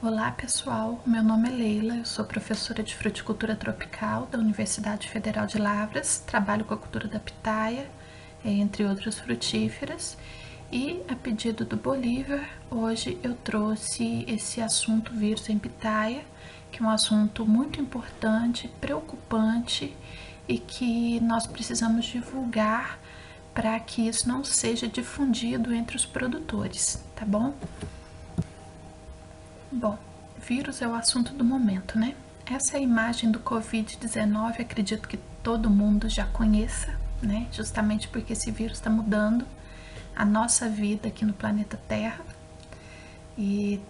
Olá pessoal, meu nome é Leila, eu sou professora de fruticultura tropical da Universidade Federal de Lavras, trabalho com a cultura da pitaia, entre outras frutíferas, e a pedido do Bolívar, hoje eu trouxe esse assunto vírus em pitaia, que é um assunto muito importante, preocupante e que nós precisamos divulgar para que isso não seja difundido entre os produtores, tá bom? Bom, vírus é o assunto do momento, né? Essa é a imagem do Covid-19, acredito que todo mundo já conheça, né? Justamente porque esse vírus está mudando a nossa vida aqui no planeta Terra. E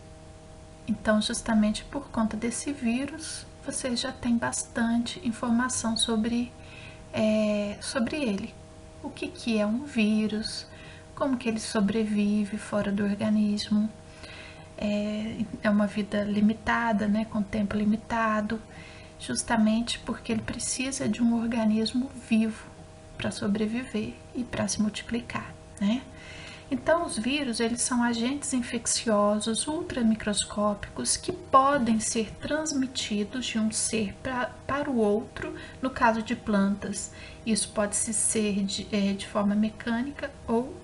então, justamente por conta desse vírus, você já tem bastante informação sobre ele. O que é um vírus, como que ele sobrevive fora do organismo. É uma vida limitada, né, com tempo limitado, justamente porque ele precisa de um organismo vivo para sobreviver e para se multiplicar, né? Então, os vírus, eles são agentes infecciosos ultramicroscópicos que podem ser transmitidos de um ser para o outro, no caso de plantas. Isso pode ser de forma mecânica ou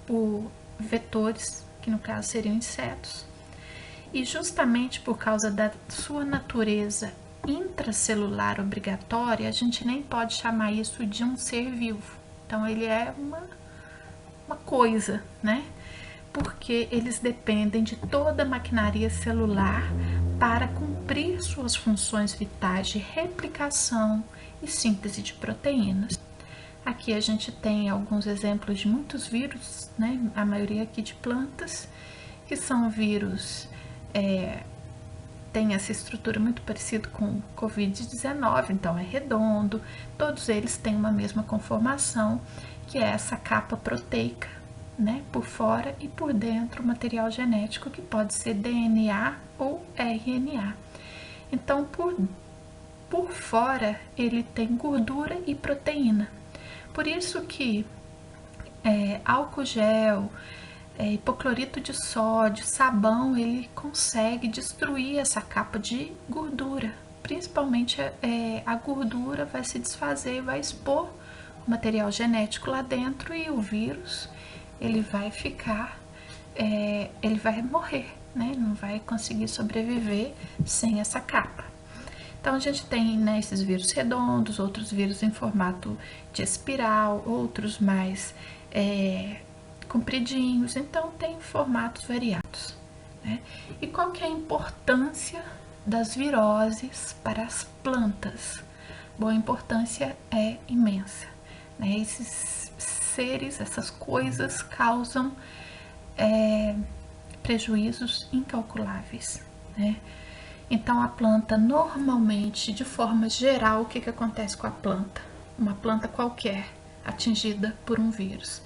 por vetores, que no caso seriam insetos. E justamente por causa da sua natureza intracelular obrigatória, a gente nem pode chamar isso de um ser vivo. Então ele é uma coisa, né? Porque eles dependem de toda a maquinaria celular para cumprir suas funções vitais de replicação e síntese de proteínas. Aqui a gente tem alguns exemplos de muitos vírus, né? A maioria aqui de plantas, que são vírus, tem essa estrutura muito parecida com o Covid-19, então é redondo, todos eles têm uma mesma conformação, que é essa capa proteica, né? Por fora e por dentro o material genético, que pode ser DNA ou RNA. Então, por fora ele tem gordura e proteína. Por isso que álcool gel, hipoclorito de sódio, sabão, ele consegue destruir essa capa de gordura. Principalmente a gordura vai se desfazer e vai expor o material genético lá dentro, e o vírus ele vai ficar, ele vai morrer, né? Não vai conseguir sobreviver sem essa capa. Então a gente tem, né, esses vírus redondos, outros vírus em formato de espiral, outros mais compridinhos, então tem formatos variados, né? E qual que é a importância das viroses para as plantas? Bom, a importância é imensa, né? Esses seres, essas coisas causam prejuízos incalculáveis, né? Então a planta normalmente, de forma geral, o que acontece com a planta? Uma planta qualquer atingida por um vírus,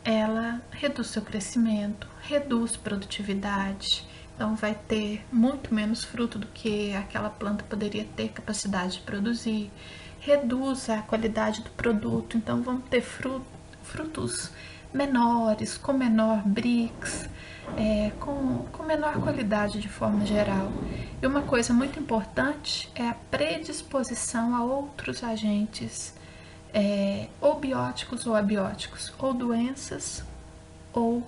ela reduz seu crescimento, reduz produtividade, então vai ter muito menos fruto do que aquela planta poderia ter capacidade de produzir, reduz a qualidade do produto, então vão ter frutos menores, com menor Brix, com menor qualidade de forma geral. E uma coisa muito importante é a predisposição a outros agentes, ou bióticos ou abióticos, ou doenças, ou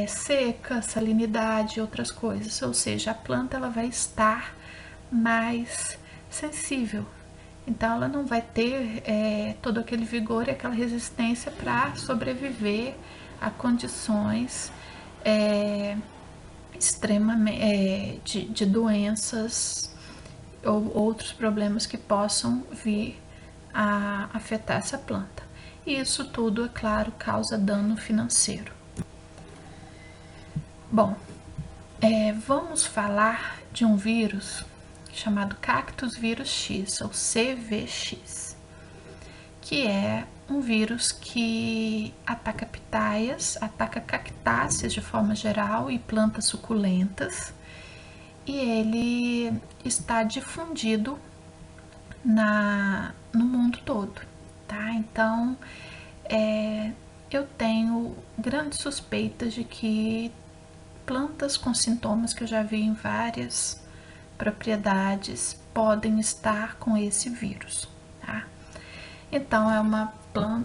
seca, salinidade e outras coisas. Ou seja, a planta ela vai estar mais sensível. Então ela não vai ter todo aquele vigor e aquela resistência para sobreviver a condições extremamente de doenças ou outros problemas que possam vir a afetar essa planta. E isso tudo, é claro, causa dano financeiro. Bom, vamos falar de um vírus chamado Cactus Vírus X, ou CVX, que é um vírus que ataca pitaias, ataca cactáceas de forma geral e plantas suculentas, e ele está difundido no mundo todo, tá? Então, eu tenho grandes suspeitas de que plantas com sintomas que eu já vi em várias propriedades podem estar com esse vírus, tá? Então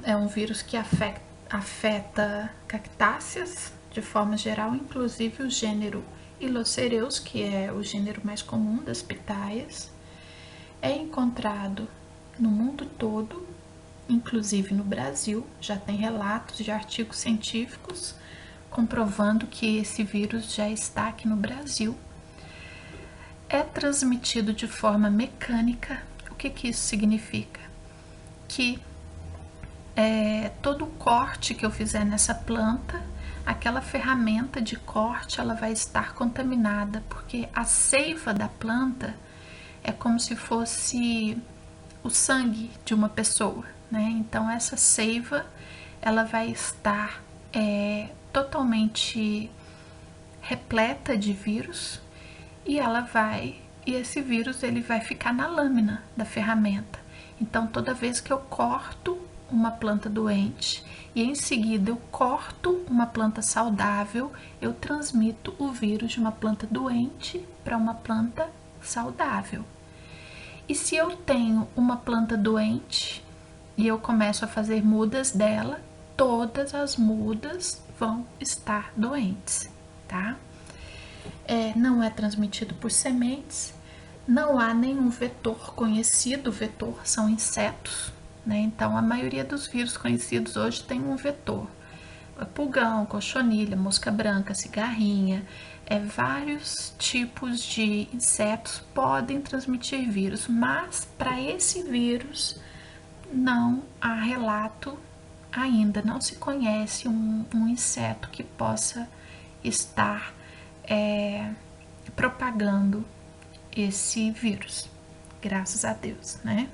é um vírus que afeta cactáceas de forma geral, inclusive o gênero Ilocereus, que é o gênero mais comum das pitaias. É encontrado no mundo todo, inclusive no Brasil. Já tem relatos de artigos científicos comprovando que esse vírus já está aqui no Brasil. É transmitido de forma mecânica. O que isso significa? Que todo corte que eu fizer nessa planta, aquela ferramenta de corte, ela vai estar contaminada, porque a seiva da planta é como se fosse o sangue de uma pessoa, né? Então essa seiva, ela vai estar totalmente repleta de vírus, e esse vírus ele vai ficar na lâmina da ferramenta. Então toda vez que eu corto uma planta doente e em seguida eu corto uma planta saudável, eu transmito o vírus de uma planta doente para uma planta saudável. E se eu tenho uma planta doente e eu começo a fazer mudas dela, todas as mudas vão estar doentes, tá? Não é transmitido por sementes, não há nenhum vetor conhecido. O vetor são insetos, né? Então a maioria dos vírus conhecidos hoje tem um vetor. Pulgão, cochonilha, mosca branca, cigarrinha, vários tipos de insetos podem transmitir vírus, mas para esse vírus não há relato ainda, não se conhece um inseto que possa estar propagando esse vírus, graças a Deus, né?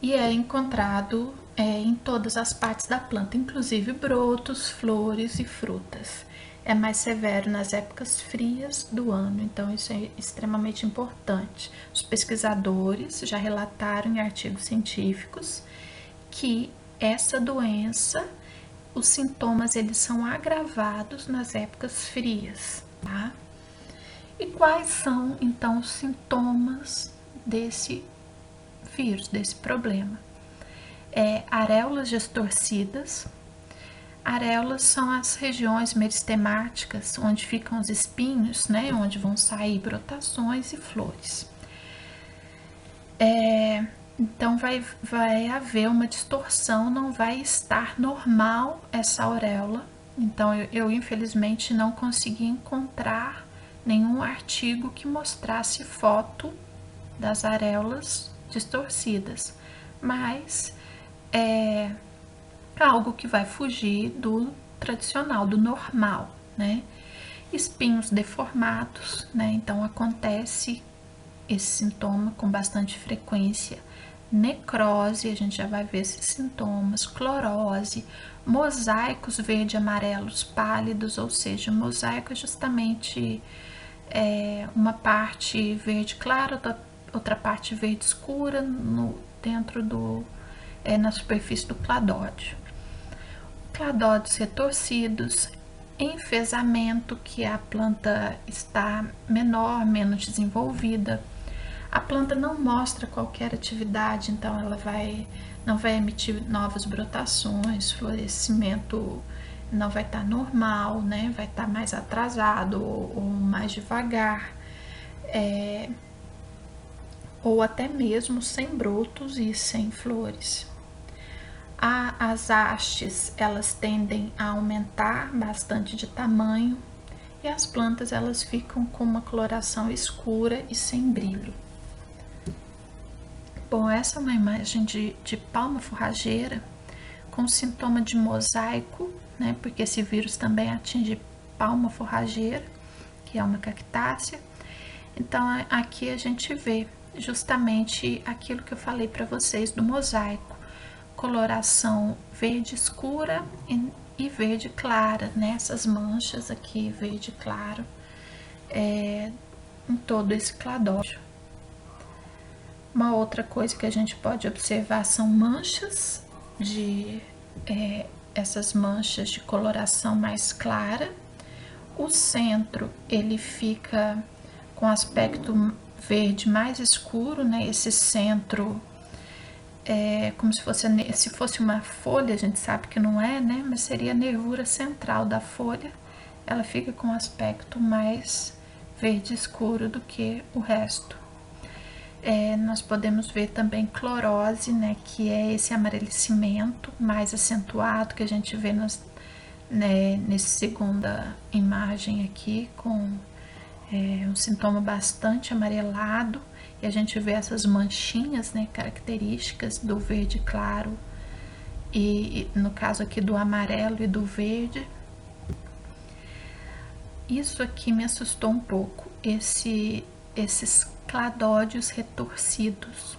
E é encontrado em todas as partes da planta, inclusive brotos, flores e frutas. É mais severo nas épocas frias do ano, então isso é extremamente importante. Os pesquisadores já relataram em artigos científicos que essa doença, os sintomas eles são agravados nas épocas frias, tá? E quais são então os sintomas desse vírus, desse problema? Areolas distorcidas. Areolas são as regiões meristemáticas onde ficam os espinhos, né? Onde vão sair brotações e flores. Então vai haver uma distorção, não vai estar normal essa auréola. Então eu infelizmente não consegui encontrar nenhum artigo que mostrasse foto das areolas distorcidas, mas é algo que vai fugir do tradicional, do normal, né? Espinhos deformados, né? Então acontece esse sintoma com bastante frequência. Necrose, a gente já vai ver esses sintomas, clorose, mosaicos verde-amarelos pálidos, ou seja, mosaico é justamente uma parte verde clara, outra parte verde escura na superfície do cladódio. Cladódios retorcidos, enfesamento, que a planta está menor, menos desenvolvida. A planta não mostra qualquer atividade, então ela não vai emitir novas brotações, florescimento não vai estar normal, né? Vai estar mais atrasado ou mais devagar, ou até mesmo sem brotos e sem flores. As hastes, elas tendem a aumentar bastante de tamanho e as plantas elas ficam com uma coloração escura e sem brilho. Bom, essa é uma imagem de palma forrageira com sintoma de mosaico, né? Porque esse vírus também atinge palma forrageira, que é uma cactácea. Então aqui a gente vê justamente aquilo que eu falei para vocês do mosaico, coloração verde escura e verde clara, né? Essas manchas aqui verde claro em todo esse cladódio. Uma outra coisa que a gente pode observar são manchas essas manchas de coloração mais clara, O centro, ele fica com aspecto verde mais escuro, né? Esse centro é como se fosse uma folha, a gente sabe que não é, né? Mas seria a nervura central da folha. Ela fica com aspecto mais verde escuro do que o resto. Nós podemos ver também clorose, né, que é esse amarelecimento mais acentuado que a gente vê nessa segunda imagem aqui, com um sintoma bastante amarelado, e a gente vê essas manchinhas, né, características do verde claro e no caso aqui do amarelo e do verde. Isso aqui me assustou um pouco, esses cladódios retorcidos.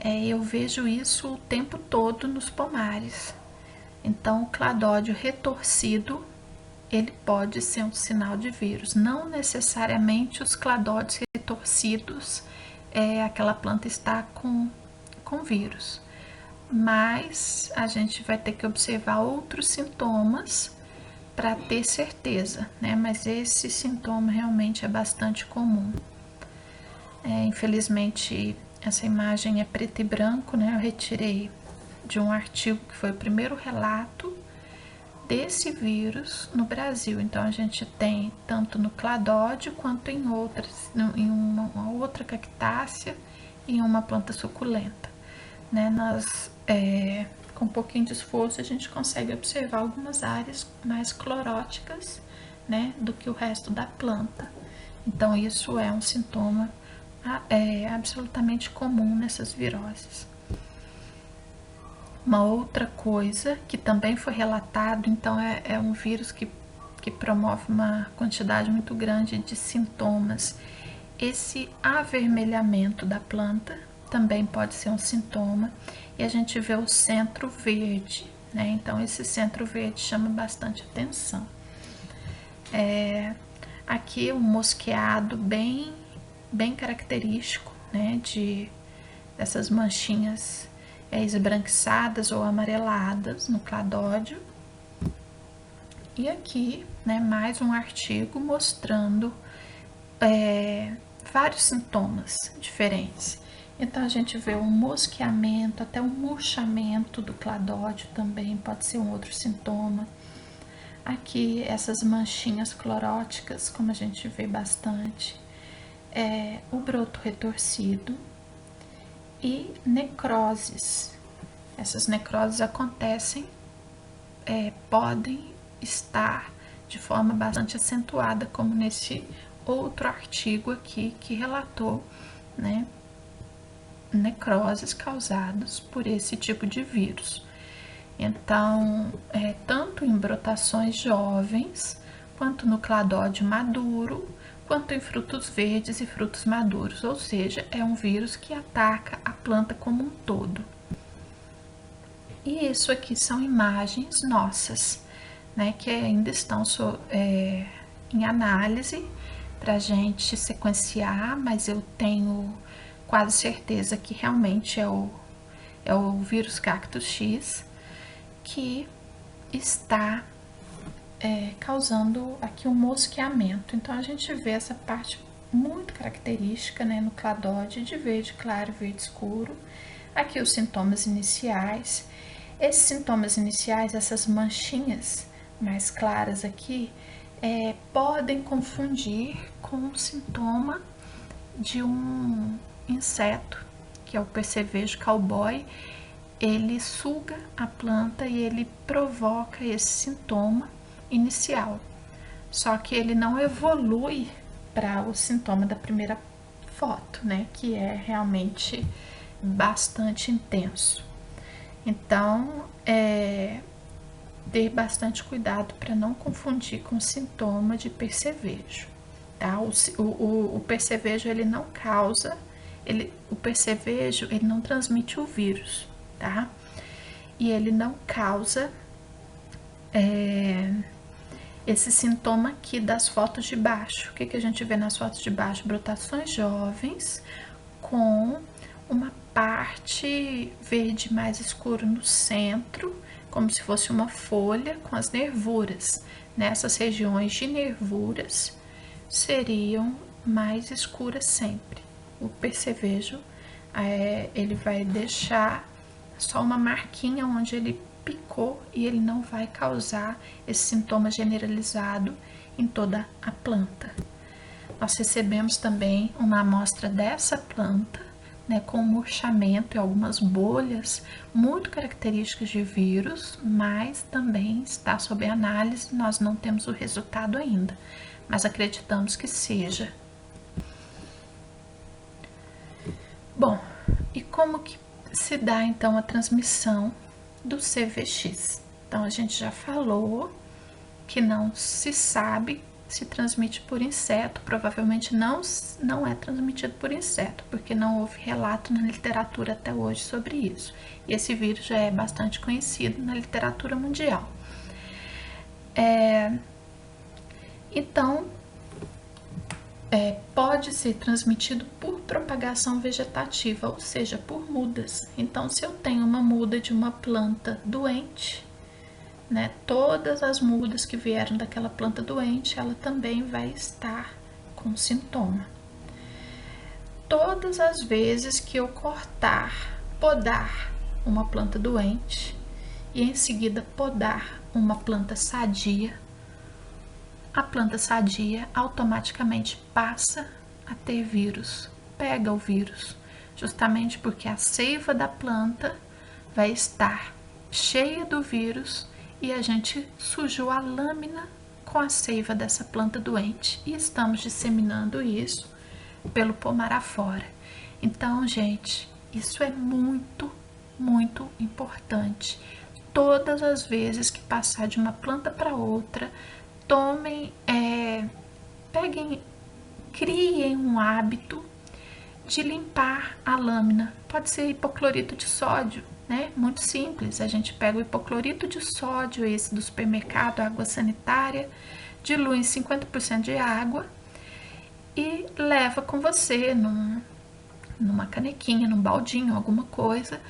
Eu vejo isso o tempo todo nos pomares. Então, o cladódio retorcido, ele pode ser um sinal de vírus. Não necessariamente os cladódios retorcidos, aquela planta está com vírus. Mas a gente vai ter que observar outros sintomas para ter certeza, né? Mas esse sintoma realmente é bastante comum. Infelizmente, essa imagem é preto e branco, né? Eu retirei de um artigo que foi o primeiro relato desse vírus no Brasil. Então, a gente tem tanto no cladódio quanto em uma outra cactácea e em uma planta suculenta, né? Com um pouquinho de esforço, a gente consegue observar algumas áreas mais cloróticas, né, do que o resto da planta. Então, isso é um sintoma absolutamente comum nessas viroses. Uma outra coisa que também foi relatado, então é um vírus que promove uma quantidade muito grande de sintomas. Esse avermelhamento da planta também pode ser um sintoma, e a gente vê o centro verde, né? Então, esse centro verde chama bastante atenção. Aqui um mosqueado bem característico, né? Dessas manchinhas esbranquiçadas ou amareladas no cladódio. E aqui, né, mais um artigo mostrando vários sintomas diferentes. Então, a gente vê um mosqueamento, até um murchamento do cladódio também pode ser um outro sintoma. Aqui, essas manchinhas cloróticas, como a gente vê bastante. O broto retorcido e necroses. Essas necroses acontecem, podem estar de forma bastante acentuada, como nesse outro artigo aqui que relatou, né, necroses causadas por esse tipo de vírus. Então, tanto em brotações jovens, quanto no cladódio maduro, quanto em frutos verdes e frutos maduros, ou seja, é um vírus que ataca a planta como um todo. E isso aqui são imagens nossas, né, que ainda estão em análise para a gente sequenciar, mas eu tenho quase certeza que realmente é o vírus Cactus X que está causando aqui um mosqueamento. Então, a gente vê essa parte muito característica, né, no cladódio de verde claro, verde escuro. Aqui os sintomas iniciais. Esses sintomas iniciais, essas manchinhas mais claras aqui, podem confundir com um sintoma de um inseto, que é o percevejo cowboy. Ele suga a planta e ele provoca esse sintoma inicial. Só que ele não evolui para o sintoma da primeira foto, né? Que é realmente bastante intenso. Então, ter bastante cuidado para não confundir com sintoma de percevejo, tá? O percevejo, ele não causa, o percevejo, ele não transmite o vírus, tá? E ele não causa esse sintoma aqui das fotos de baixo. O que a gente vê nas fotos de baixo? Brotações jovens com uma parte verde mais escuro no centro, como se fosse uma folha com as nervuras. Nessas regiões de nervuras seriam mais escuras sempre. O percevejo, ele vai deixar só uma marquinha onde ele picou e ele não vai causar esse sintoma generalizado em toda a planta. Nós recebemos também uma amostra dessa planta, né, com murchamento e algumas bolhas muito características de vírus, mas também está sob análise, nós não temos o resultado ainda, mas acreditamos que seja. Bom, e como que se dá então a transmissão do CVX? Então a gente já falou que não se sabe se transmite por inseto, provavelmente não é transmitido por inseto, porque não houve relato na literatura até hoje sobre isso. E esse vírus já é bastante conhecido na literatura mundial. Então, pode ser transmitido por propagação vegetativa, ou seja, por mudas. Então, se eu tenho uma muda de uma planta doente, né, todas as mudas que vieram daquela planta doente, ela também vai estar com sintoma. Todas as vezes que eu podar uma planta doente e em seguida podar uma planta sadia, a planta sadia automaticamente passa a ter vírus, pega o vírus, justamente porque a seiva da planta vai estar cheia do vírus e a gente sujou a lâmina com a seiva dessa planta doente e estamos disseminando isso pelo pomar afora. Então, gente, isso é muito, muito importante. Todas as vezes que passar de uma planta para outra, criem um hábito de limpar a lâmina. Pode ser hipoclorito de sódio, né? Muito simples. A gente pega o hipoclorito de sódio, esse do supermercado, água sanitária, dilui em 50% de água e leva com você numa canequinha, num baldinho, alguma coisa.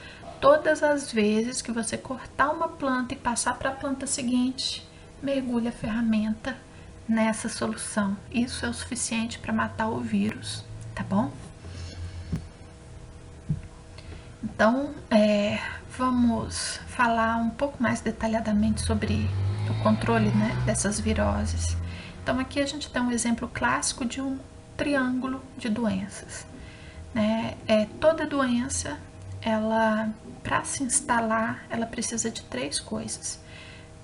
Todas as vezes que você cortar uma planta e passar para a planta seguinte, mergulhe a ferramenta nessa solução. Isso é o suficiente para matar o vírus, tá bom? Então, vamos falar um pouco mais detalhadamente sobre o controle, né, dessas viroses. Então, aqui a gente tem um exemplo clássico de um triângulo de doenças, né? Toda doença, para se instalar, ela precisa de 3 coisas.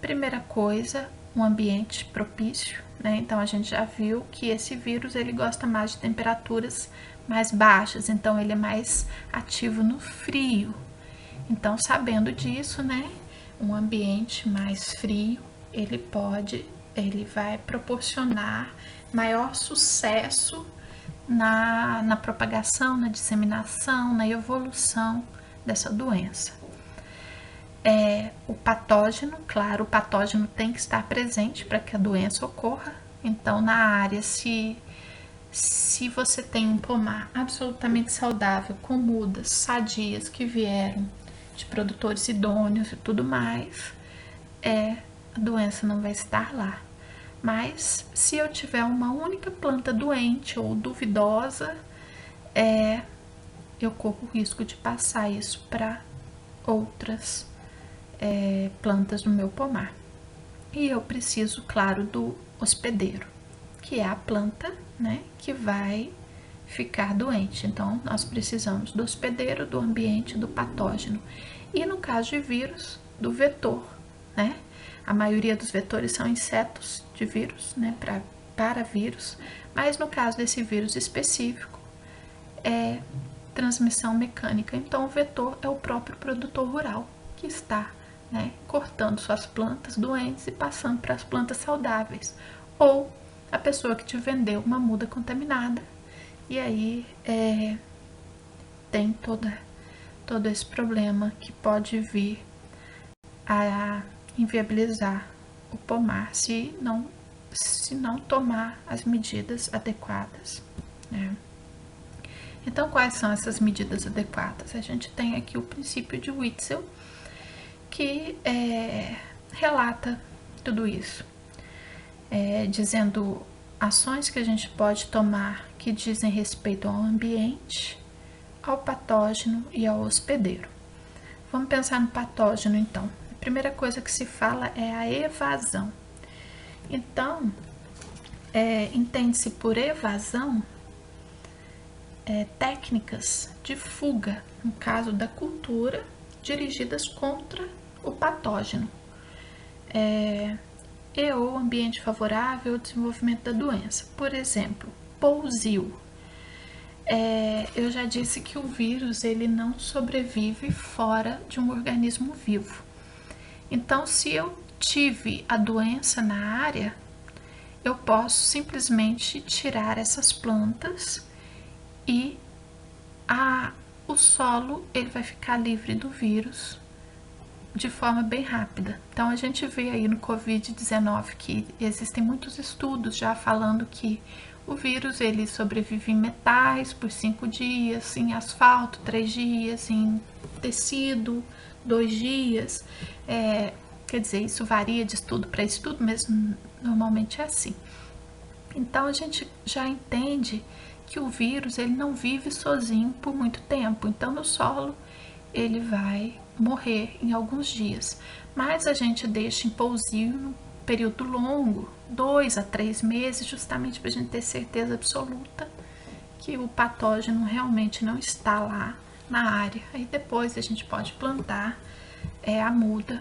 Primeira coisa, um ambiente propício, né? Então a gente já viu que esse vírus ele gosta mais de temperaturas mais baixas, então ele é mais ativo no frio. Então, sabendo disso, né, um ambiente mais frio, ele vai proporcionar maior sucesso na propagação, na disseminação, na evolução dessa doença. O patógeno, claro, o patógeno tem que estar presente para que a doença ocorra. Então, na área, se você tem um pomar absolutamente saudável, com mudas sadias que vieram de produtores idôneos e tudo mais, a doença não vai estar lá. Mas se eu tiver uma única planta doente ou duvidosa, eu corro o risco de passar isso para outras plantas no meu pomar. E eu preciso, claro, do hospedeiro, que é a planta, né, que vai ficar doente. Então, nós precisamos do hospedeiro, do ambiente, do patógeno. E no caso de vírus, do vetor, né? A maioria dos vetores são insetos de vírus, né, para vírus, mas no caso desse vírus específico, é transmissão mecânica. Então, o vetor é o próprio produtor rural que está, né, cortando suas plantas doentes e passando para as plantas saudáveis. Ou a pessoa que te vendeu uma muda contaminada. E aí tem todo esse problema que pode vir a inviabilizar o pomar se não tomar as medidas adequadas, né? Então, quais são essas medidas adequadas? A gente tem aqui o princípio de Witzel, que relata tudo isso, dizendo ações que a gente pode tomar que dizem respeito ao ambiente, ao patógeno e ao hospedeiro. Vamos pensar no patógeno, então. A primeira coisa que se fala é a evasão. Então, entende-se por evasão técnicas de fuga, no caso da cultura, dirigidas contra o patógeno, e ou ambiente favorável ao desenvolvimento da doença. Por exemplo, pousio. Eu já disse que o vírus ele não sobrevive fora de um organismo vivo. Então, se eu tive a doença na área, eu posso simplesmente tirar essas plantas e o solo ele vai ficar livre do vírus de forma bem rápida. Então a gente vê aí no Covid-19 que existem muitos estudos já falando que o vírus ele sobrevive em metais por 5 dias, em asfalto 3 dias, em tecido 2 dias. Quer dizer, isso varia de estudo para estudo, mas normalmente é assim. Então a gente já entende que o vírus ele não vive sozinho por muito tempo. Então no solo ele vai morrer em alguns dias, mas a gente deixa em pousio num período longo, 2 a 3 meses, justamente para a gente ter certeza absoluta que o patógeno realmente não está lá na área. Aí depois a gente pode plantar a muda,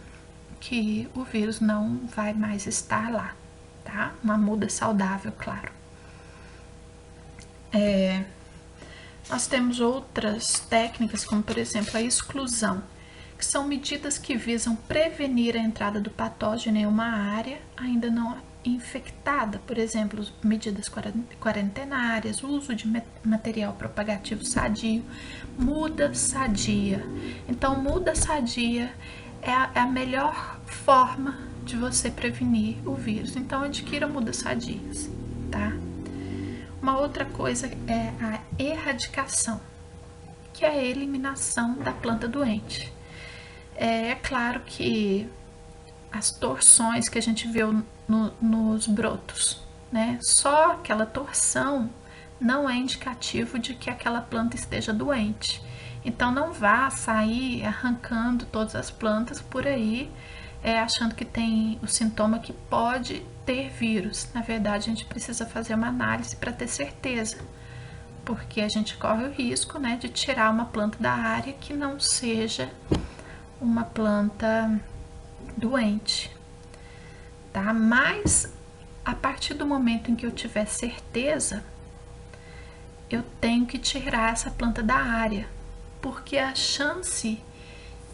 que o vírus não vai mais estar lá, tá? Uma muda saudável, claro. Nós temos outras técnicas, como por exemplo a exclusão, que são medidas que visam prevenir a entrada do patógeno em uma área ainda não infectada, por exemplo, medidas quarentenárias, uso de material propagativo sadio, muda sadia. Então, muda sadia é a melhor forma de você prevenir o vírus. Então, adquira mudas sadias, tá? Uma outra coisa é a erradicação, que é a eliminação da planta doente. É claro que as torções que a gente vê nos brotos, né? Só aquela torção não é indicativo de que aquela planta esteja doente. Então não vá sair arrancando todas as plantas por aí, achando que tem o sintoma que pode ter vírus. Na verdade, a gente precisa fazer uma análise para ter certeza, porque a gente corre o risco, né, de tirar uma planta da área que não seja uma planta doente, tá? Mas a partir do momento em que eu tiver certeza, eu tenho que tirar essa planta da área, porque a chance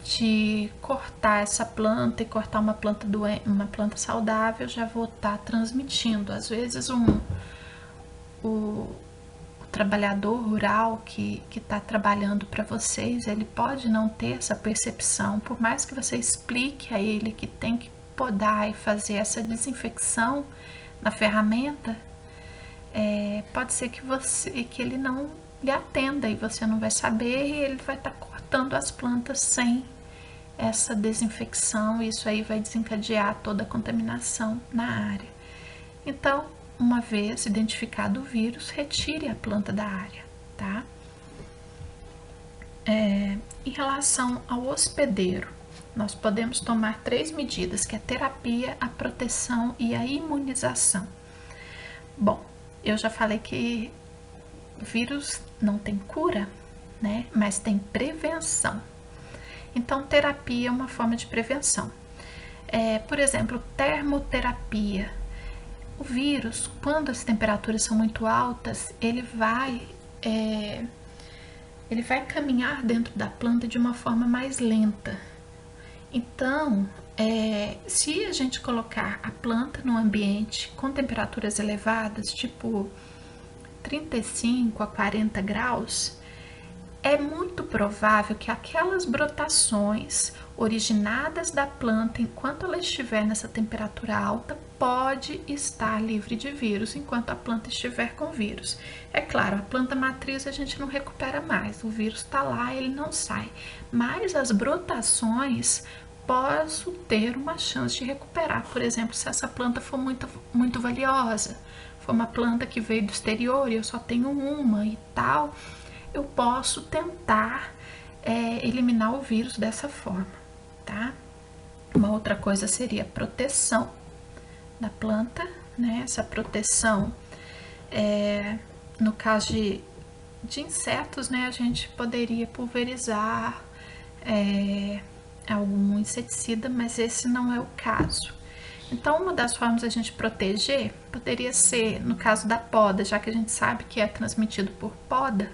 de cortar essa planta e cortar uma planta doente, uma planta saudável, já vou estar transmitindo. Às vezes o trabalhador rural que está trabalhando para vocês, ele pode não ter essa percepção, por mais que você explique a ele que tem que podar e fazer essa desinfecção na ferramenta, pode ser que ele não lhe atenda e você não vai saber, e ele vai estar cortando as plantas sem essa desinfecção, e isso aí vai desencadear toda a contaminação na área. Então, uma vez identificado o vírus, retire a planta da área, tá? Em relação ao hospedeiro, nós podemos tomar 3 medidas, que é a terapia, a proteção e a imunização. Bom, eu já falei que vírus não tem cura, né? Mas tem prevenção. Então, terapia é uma forma de prevenção. Por exemplo, termoterapia. O vírus, quando as temperaturas são muito altas, ele vai caminhar dentro da planta de uma forma mais lenta. Então, se a gente colocar a planta no ambiente com temperaturas elevadas, tipo 35 a 40 graus, é muito provável que aquelas brotações originadas da planta, enquanto ela estiver nessa temperatura alta, pode estar livre de vírus enquanto a planta estiver com vírus. É claro, a planta matriz a gente não recupera mais, o vírus está lá, ele não sai, mas as brotações posso ter uma chance de recuperar. Por exemplo, se essa planta for muito valiosa, for uma planta que veio do exterior e eu só tenho uma e tal, eu posso tentar eliminar o vírus dessa forma, tá? Uma outra coisa seria a proteção da planta, né? Essa proteção, no caso de insetos, né? A gente poderia pulverizar algum inseticida, mas esse não é o caso. Então, uma das formas de a gente proteger poderia ser, no caso da poda, já que a gente sabe que é transmitido por poda,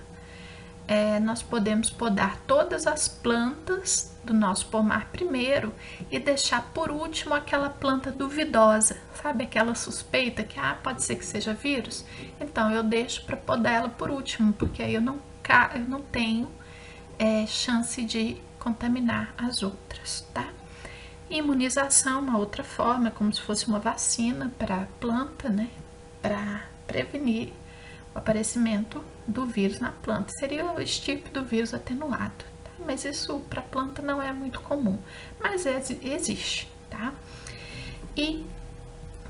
nós podemos podar todas as plantas do nosso pomar primeiro e deixar por último aquela planta duvidosa, sabe? Aquela suspeita que pode ser que seja vírus. Então eu deixo para podar ela por último, porque aí eu não tenho chance de contaminar as outras, tá? Imunização, uma outra forma, como se fosse uma vacina para a planta, né? Para prevenir o aparecimento do vírus na planta. Seria o estirpe do vírus atenuado, tá? Mas isso para a planta não é muito comum, mas existe, tá? E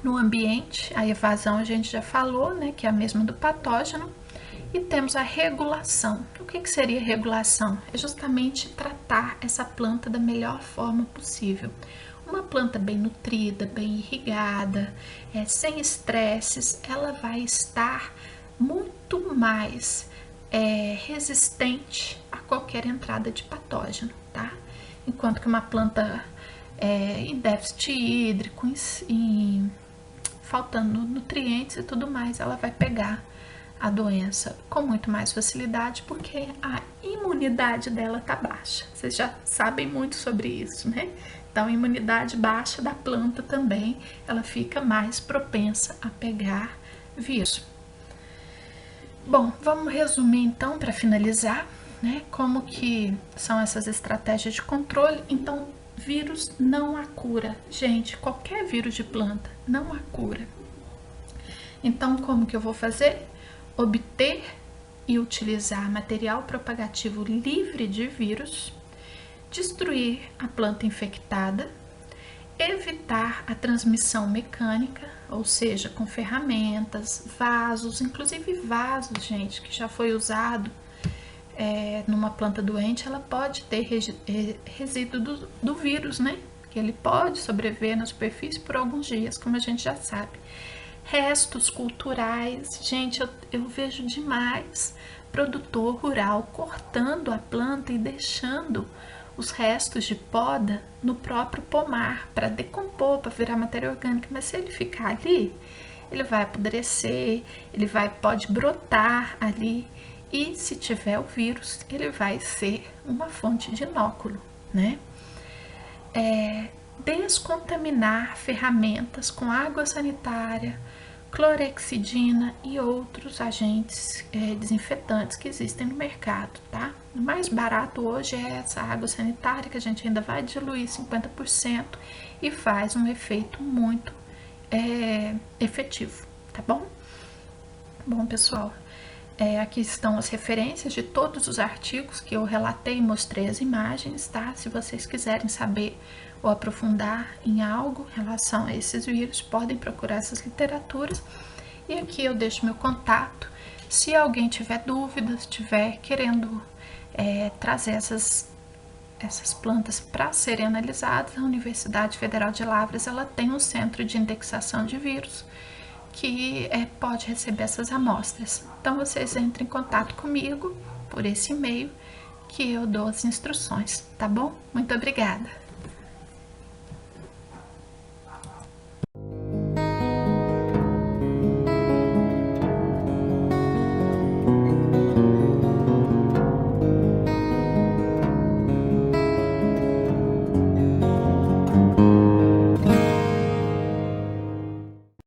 no ambiente, a evasão a gente já falou, né? Que é a mesma do patógeno. E temos a regulação. O que seria regulação? É justamente tratar essa planta da melhor forma possível. Uma planta bem nutrida, bem irrigada, sem estresses, ela vai estar muito mais resistente a qualquer entrada de patógeno, tá? Enquanto que uma planta em déficit hídrico, faltando nutrientes e tudo mais, ela vai pegar a doença com muito mais facilidade, porque a imunidade dela tá baixa. Vocês já sabem muito sobre isso, né? Então, a imunidade baixa da planta também, ela fica mais propensa a pegar vírus. Bom, vamos resumir então para finalizar, né? Como que são essas estratégias de controle. Então, vírus não há cura. Gente, qualquer vírus de planta não há cura. Então, como que eu vou fazer? Obter e utilizar material propagativo livre de vírus, destruir a planta infectada, evitar a transmissão mecânica, ou seja, com ferramentas, vasos, inclusive vasos, gente, que já foi usado numa planta doente, ela pode ter resíduo do vírus, né? Que ele pode sobreviver na superfície por alguns dias, como a gente já sabe. Restos culturais, gente, eu vejo demais produtor rural cortando a planta e deixando os restos de poda no próprio pomar para decompor, para virar matéria orgânica. Mas se ele ficar ali, ele vai apodrecer, ele pode brotar ali, e se tiver o vírus, ele vai ser uma fonte de inóculo, né? Descontaminar ferramentas com água sanitária, clorexidina e outros agentes desinfetantes que existem no mercado, tá? O mais barato hoje é essa água sanitária, que a gente ainda vai diluir 50% e faz um efeito muito efetivo, tá bom? Bom, pessoal, aqui estão as referências de todos os artigos que eu relatei e mostrei as imagens, tá? Se vocês quiserem saber ou aprofundar em algo em relação a esses vírus, podem procurar essas literaturas. E aqui eu deixo meu contato. Se alguém tiver dúvidas, estiver querendo trazer essas plantas para serem analisadas, a Universidade Federal de Lavras ela tem um centro de indexação de vírus que pode receber essas amostras. Então vocês entrem em contato comigo por esse e-mail que eu dou as instruções, tá bom? Muito obrigada!